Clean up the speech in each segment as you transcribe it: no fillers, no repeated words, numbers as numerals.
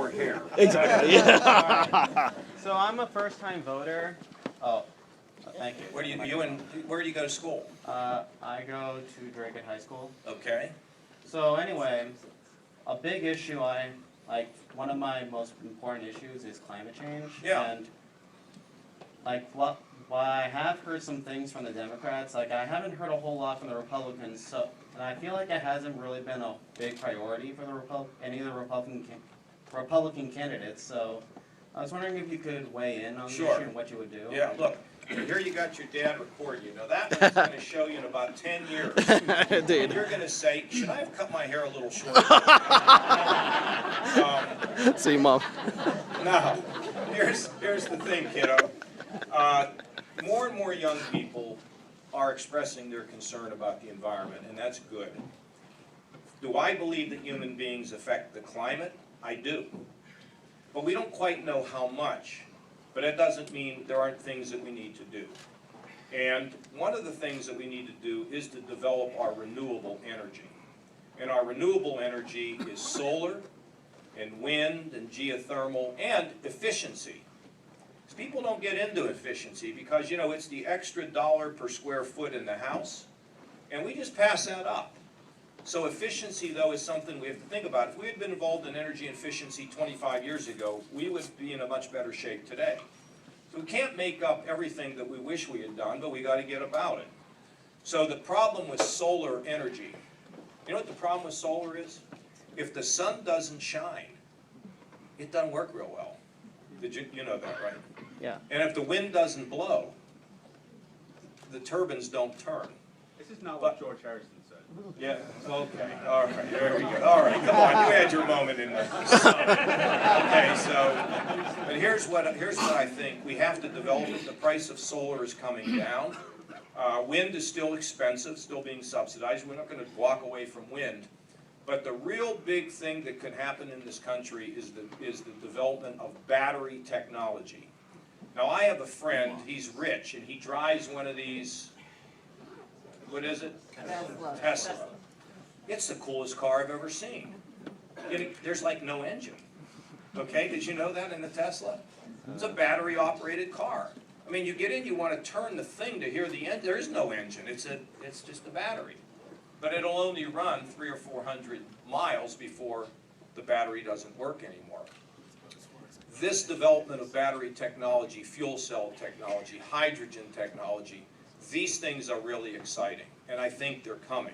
more hair. Exactly. Yeah. Right. So I'm a first-time voter. Oh, thank you. Where do you go to school? I go to Drake High School. Okay. So anyway, a big issue one of my most important issues is climate change. Yeah. And while I have heard some things from the Democrats, I haven't heard a whole lot from the Republicans. So, and I feel like it hasn't really been a big priority for any of the Republican candidates. So I was wondering if you could weigh in on the issue and what you would do. Yeah, look, here you got your dad recording you. Now that one's going to show you in about 10 years. Dude. You're going to say, should I have cut my hair a little shorter? See, Mom. Now, here's the thing, kiddo. More and more young people are expressing their concern about the environment, and that's good. Do I believe that human beings affect the climate? I do. But we don't quite know how much. But that doesn't mean there aren't things that we need to do. And one of the things that we need to do is to develop our renewable energy. And our renewable energy is solar and wind and geothermal and efficiency. People don't get into efficiency because, you know, it's the extra dollar per square foot in the house, and we just pass that up. So efficiency, though, is something we have to think about. If we had been involved in energy efficiency 25 years ago, we would be in a much better shape today. So we can't make up everything that we wish we had done, but we got to get about it. So the problem with solar energy, you know what the problem with solar is? If the sun doesn't shine, it doesn't work real well. You know that, right? Yeah. And if the wind doesn't blow, the turbines don't turn. This is not what George Harrison said. Yeah, okay, all right, there we go. All right, come on, you had your moment in the sun. Okay, so, but here's what I think. We have to develop it. The price of solar is coming down. Wind is still expensive, still being subsidized. We're not going to walk away from wind. But the real big thing that could happen in this country is the development of battery technology. Now, I have a friend, he's rich, and he drives one of these, what is it? Tesla. It's the coolest car I've ever seen. There's like no engine. Okay, did you know that in the Tesla? It's a battery-operated car. I mean, you get in, you want to turn the thing to hear the engine. There is no engine. It's just a battery. But it'll only run 300 or 400 miles before the battery doesn't work anymore. This development of battery technology, fuel cell technology, hydrogen technology, these things are really exciting, and I think they're coming.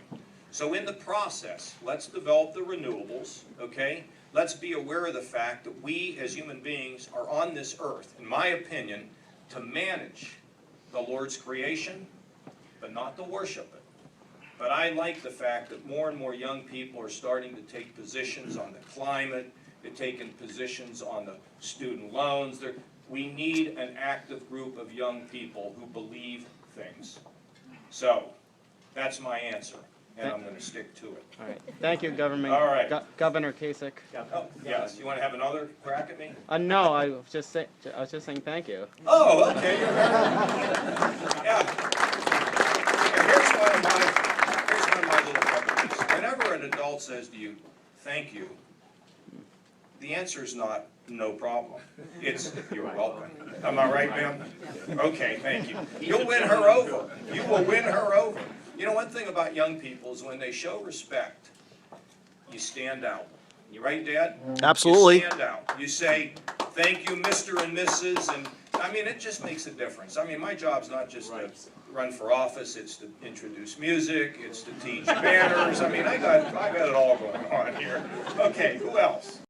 So in the process, let's develop the renewables, okay? Let's be aware of the fact that we as human beings are on this earth, in my opinion, to manage the Lord's creation, but not to worship it. But I like the fact that more and more young people are starting to take positions on the climate. They're taking positions on the student loans. We need an active group of young people who believe things. So that's my answer, and I'm going to stick to it. All right. Thank you, Governor. All right. Governor Kasich. Oh, yes. You want to have another crack at me? No, I was just saying thank you. Oh, okay. You're very welcome. Yeah. Here's one of my little techniques. Whenever an adult says to you, "Thank you," the answer is not "no problem." It's "you're welcome." Am I right, ma'am? Okay, thank you. You'll win her over. You will win her over. You know, one thing about young people is when they show respect, you stand out. You right, Dad? Absolutely. You stand out. You say, "Thank you, Mr. and Mrs." And I mean, it just makes a difference. I mean, my job's not just to run for office, it's to introduce music, it's to teach manners. I mean, I got it all going on here. Okay, who else?